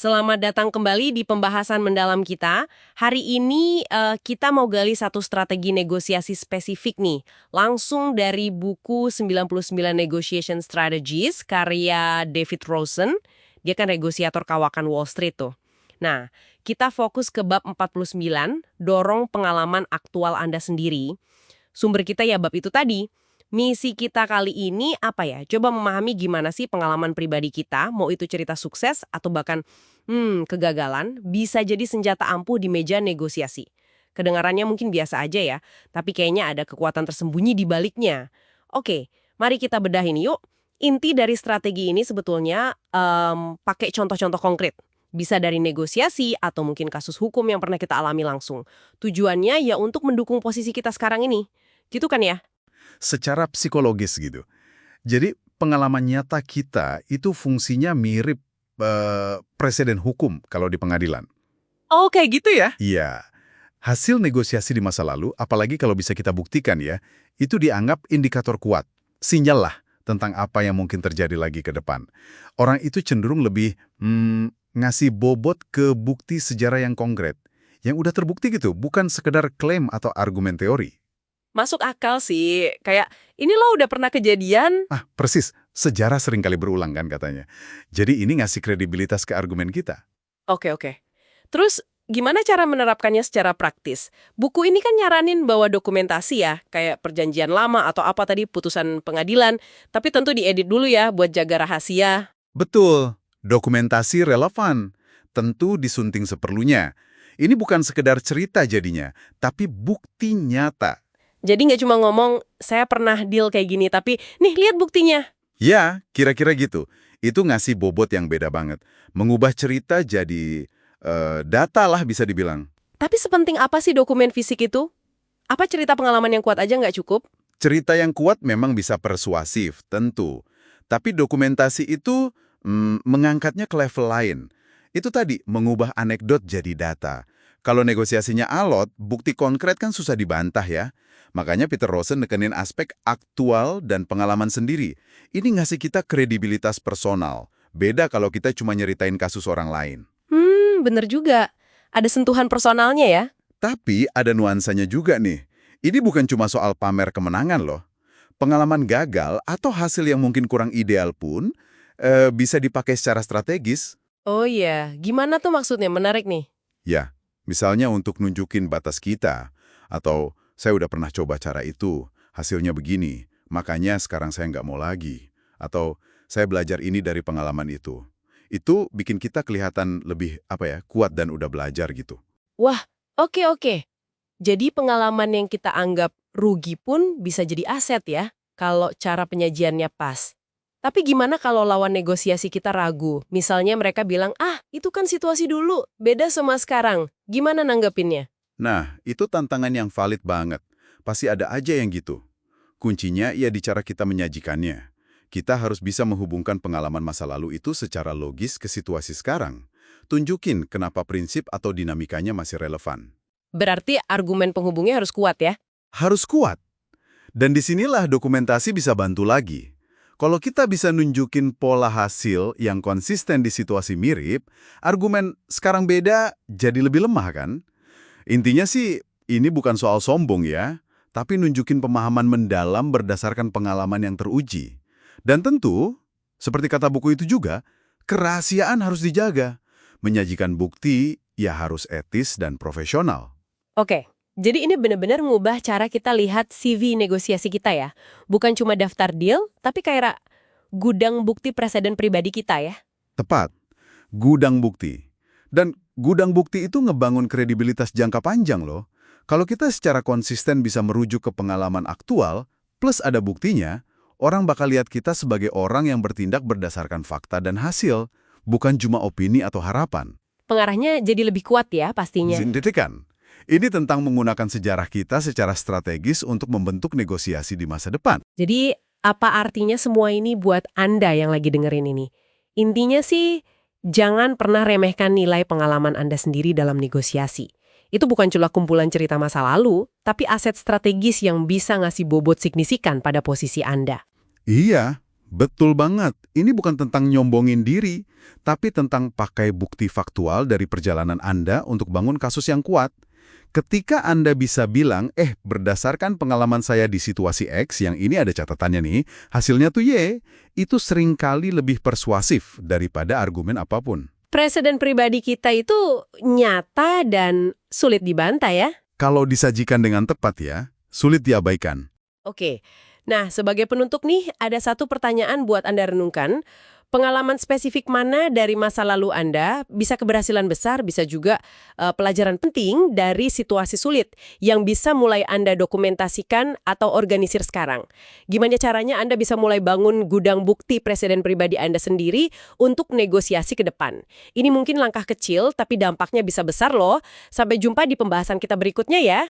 Selamat datang kembali di pembahasan mendalam kita. Hari ini kita mau gali satu strategi negosiasi spesifik nih. Langsung dari buku 99 Negotiation Strategies karya David Rosen. Dia kan negosiator kawakan Wall Street tuh. Nah, kita fokus ke bab 49, dorong pengalaman aktual Anda sendiri. Sumber kita ya bab itu tadi. Misi kita kali ini apa ya? Coba memahami gimana sih pengalaman pribadi kita, mau itu cerita sukses atau bahkan kegagalan, bisa jadi senjata ampuh di meja negosiasi. Kedengarannya mungkin biasa aja ya, tapi kayaknya ada kekuatan tersembunyi di baliknya. Oke, mari kita bedah ini yuk. Inti dari strategi ini sebetulnya pakai contoh-contoh konkret. Bisa dari negosiasi atau mungkin kasus hukum yang pernah kita alami langsung. Tujuannya ya untuk mendukung posisi kita sekarang ini. Gitu kan ya? Secara psikologis gitu. Jadi pengalaman nyata kita itu fungsinya mirip presiden hukum kalau di pengadilan. Oh, kayak gitu ya? Iya, hasil negosiasi di masa lalu, apalagi kalau bisa kita buktikan ya, itu dianggap indikator kuat, sinyal lah tentang apa yang mungkin terjadi lagi ke depan. Orang itu cenderung lebih ngasih bobot ke bukti sejarah yang konkret, yang udah terbukti gitu, bukan sekedar klaim atau argumen teori. Masuk akal sih. Kayak, ini lo udah pernah kejadian. Persis. Sejarah seringkali berulang kan katanya. Jadi ini ngasih kredibilitas ke argumen kita. Oke. Terus, gimana cara menerapkannya secara praktis? Buku ini kan nyaranin bawa dokumentasi ya, kayak perjanjian lama atau apa tadi, putusan pengadilan. Tapi tentu diedit dulu ya, buat jaga rahasia. Betul. Dokumentasi relevan. Tentu disunting seperlunya. Ini bukan sekedar cerita jadinya, tapi bukti nyata. Jadi nggak cuma ngomong, saya pernah deal kayak gini, tapi nih lihat buktinya. Ya, kira-kira gitu. Itu ngasih bobot yang beda banget. Mengubah cerita jadi data lah bisa dibilang. Tapi sepenting apa sih dokumen fisik itu? Apa cerita pengalaman yang kuat aja nggak cukup? Cerita yang kuat memang bisa persuasif, tentu. Tapi dokumentasi itu mengangkatnya ke level lain. Itu tadi, mengubah anekdot jadi data. Kalau negosiasinya alot, bukti konkret kan susah dibantah ya. Makanya Peter Rosen nekenin aspek aktual dan pengalaman sendiri. Ini ngasih kita kredibilitas personal. Beda kalau kita cuma nyeritain kasus orang lain. Bener juga. Ada sentuhan personalnya ya. Tapi ada nuansanya juga nih. Ini bukan cuma soal pamer kemenangan loh. Pengalaman gagal atau hasil yang mungkin kurang ideal pun bisa dipakai secara strategis. Oh iya, gimana tuh maksudnya? Menarik nih. Ya, misalnya untuk nunjukin batas kita. Atau saya udah pernah coba cara itu, hasilnya begini, makanya sekarang saya nggak mau lagi. Atau saya belajar ini dari pengalaman itu. Itu bikin kita kelihatan lebih kuat dan udah belajar gitu. Wah, oke. Jadi pengalaman yang kita anggap rugi pun bisa jadi aset ya, kalau cara penyajiannya pas. Tapi gimana kalau lawan negosiasi kita ragu? Misalnya mereka bilang, itu kan situasi dulu, beda sama sekarang. Gimana nanggepinnya? Nah, itu tantangan yang valid banget. Pasti ada aja yang gitu. Kuncinya ya di cara kita menyajikannya. Kita harus bisa menghubungkan pengalaman masa lalu itu secara logis ke situasi sekarang. Tunjukin kenapa prinsip atau dinamikanya masih relevan. Berarti argumen penghubungnya harus kuat ya? Harus kuat. Dan disinilah dokumentasi bisa bantu lagi. Kalau kita bisa nunjukin pola hasil yang konsisten di situasi mirip, argumen sekarang beda jadi lebih lemah kan? Intinya sih, ini bukan soal sombong ya, tapi nunjukin pemahaman mendalam berdasarkan pengalaman yang teruji. Dan tentu, seperti kata buku itu juga, kerahasiaan harus dijaga. Menyajikan bukti ya harus etis dan profesional. Oke, jadi ini benar-benar mengubah cara kita lihat CV negosiasi kita ya. Bukan cuma daftar deal, tapi kayak gudang bukti presiden pribadi kita ya. Tepat, gudang bukti. Dan gudang bukti itu ngebangun kredibilitas jangka panjang loh. Kalau kita secara konsisten bisa merujuk ke pengalaman aktual, plus ada buktinya, orang bakal lihat kita sebagai orang yang bertindak berdasarkan fakta dan hasil, bukan cuma opini atau harapan. Pengarahnya jadi lebih kuat ya pastinya. Kan? Ini tentang menggunakan sejarah kita secara strategis untuk membentuk negosiasi di masa depan. Jadi apa artinya semua ini buat Anda yang lagi dengerin ini? Intinya sih, jangan pernah remehkan nilai pengalaman Anda sendiri dalam negosiasi. Itu bukan cuma kumpulan cerita masa lalu, tapi aset strategis yang bisa ngasih bobot signifikan pada posisi Anda. Iya, Betul banget. Ini bukan tentang nyombongin diri, tapi tentang pakai bukti faktual dari perjalanan Anda untuk bangun kasus yang kuat. Ketika Anda bisa bilang, berdasarkan pengalaman saya di situasi X, yang ini ada catatannya nih, hasilnya tuh Y, itu seringkali lebih persuasif daripada argumen apapun. Presiden pribadi kita itu nyata dan sulit dibantah ya. Kalau disajikan dengan tepat ya, sulit diabaikan. Oke, nah sebagai penutup nih, ada satu pertanyaan buat Anda renungkan. Pengalaman spesifik mana dari masa lalu Anda bisa keberhasilan besar, bisa juga pelajaran penting dari situasi sulit yang bisa mulai Anda dokumentasikan atau organisir sekarang. Gimana caranya Anda bisa mulai bangun gudang bukti presiden pribadi Anda sendiri untuk negosiasi ke depan. Ini mungkin langkah kecil, tapi dampaknya bisa besar loh. Sampai jumpa di pembahasan kita berikutnya ya.